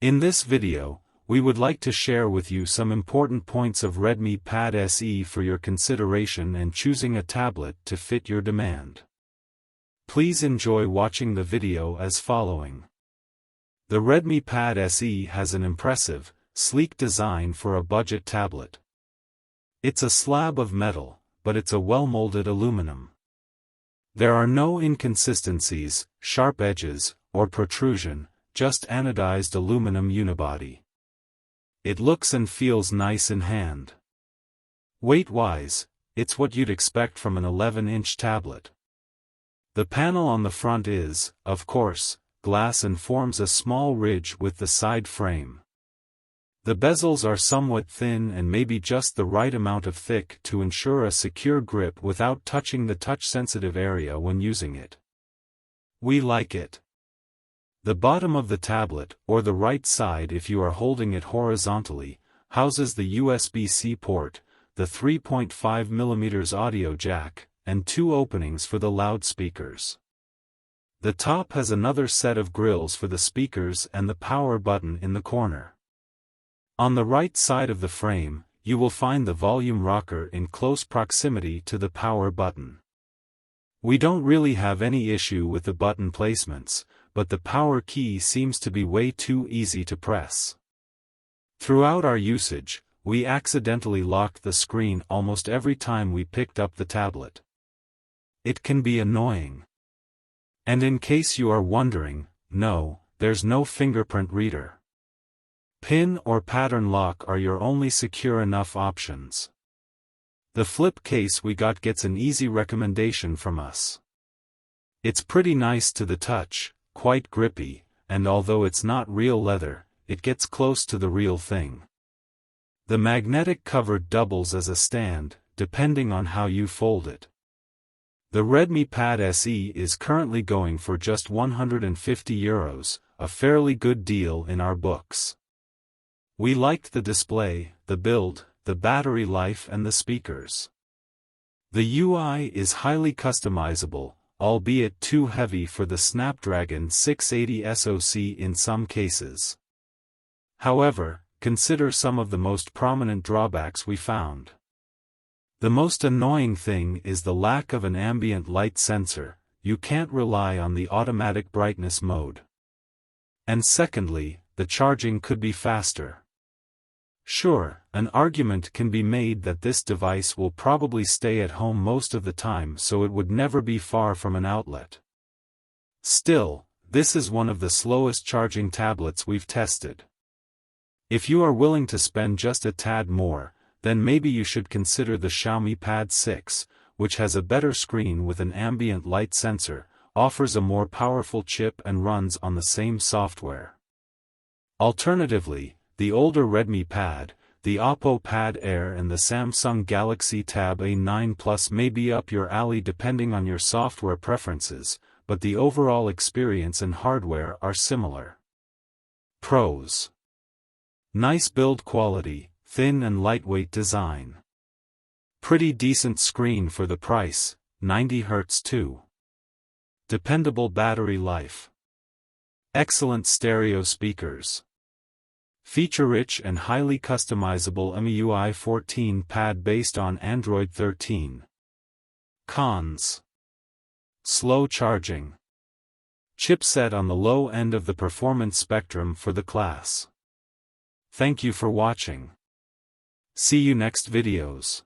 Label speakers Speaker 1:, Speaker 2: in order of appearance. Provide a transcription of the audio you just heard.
Speaker 1: In this video, we would like to share with you some important points of Redmi Pad SE for your consideration and choosing a tablet to fit your demand. Please enjoy watching the video as following. The Redmi Pad SE has an impressive, sleek design for a budget tablet. It's a slab of metal, but it's a well-molded aluminum. There are no inconsistencies, sharp edges, or protrusion, just anodized aluminum unibody. It looks and feels nice in hand. Weight-wise, it's what you'd expect from an 11-inch tablet. The panel on the front is, of course, glass and forms a small ridge with the side frame. The bezels are somewhat thin and maybe just the right amount of thick to ensure a secure grip without touching the touch-sensitive area when using it. We like it. The bottom of the tablet, or the right side if you are holding it horizontally, houses the USB-C port, the 3.5mm audio jack, and two openings for the loudspeakers. The top has another set of grills for the speakers and the power button in the corner. On the right side of the frame, you will find the volume rocker in close proximity to the power button. We don't really have any issue with the button placements, but the power key seems to be way too easy to press. Throughout our usage, we accidentally locked the screen almost every time we picked up the tablet. It can be annoying. And in case you are wondering, no, there's no fingerprint reader. Pin or pattern lock are your only secure enough options. The flip case we got gets an easy recommendation from us. It's pretty nice to the touch, quite grippy, and although it's not real leather, it gets close to the real thing. The magnetic cover doubles as a stand, depending on how you fold it. The Redmi Pad SE is currently going for just €150, a fairly good deal in our books. We liked the display, the build, the battery life and the speakers. The UI is highly customizable, albeit too heavy for the Snapdragon 680 SoC in some cases. However, consider some of the most prominent drawbacks we found. The most annoying thing is the lack of an ambient light sensor. You can't rely on the automatic brightness mode. And secondly, the charging could be faster. Sure, an argument can be made that this device will probably stay at home most of the time, so it would never be far from an outlet. Still, this is one of the slowest charging tablets we've tested. If you are willing to spend just a tad more, then maybe you should consider the Xiaomi Pad 6, which has a better screen with an ambient light sensor, offers a more powerful chip and runs on the same software. Alternatively, the older Redmi Pad, the OPPO Pad Air and the Samsung Galaxy Tab A9 Plus may be up your alley depending on your software preferences, but the overall experience and hardware are similar. Pros: nice build quality, thin and lightweight design. Pretty decent screen for the price, 90 Hz too. Dependable battery life. Excellent stereo speakers. Feature-rich and highly customizable MIUI 14 pad based on Android 13. Cons: slow charging. Chipset on the low end of the performance spectrum for the class. Thank you for watching. See you next videos.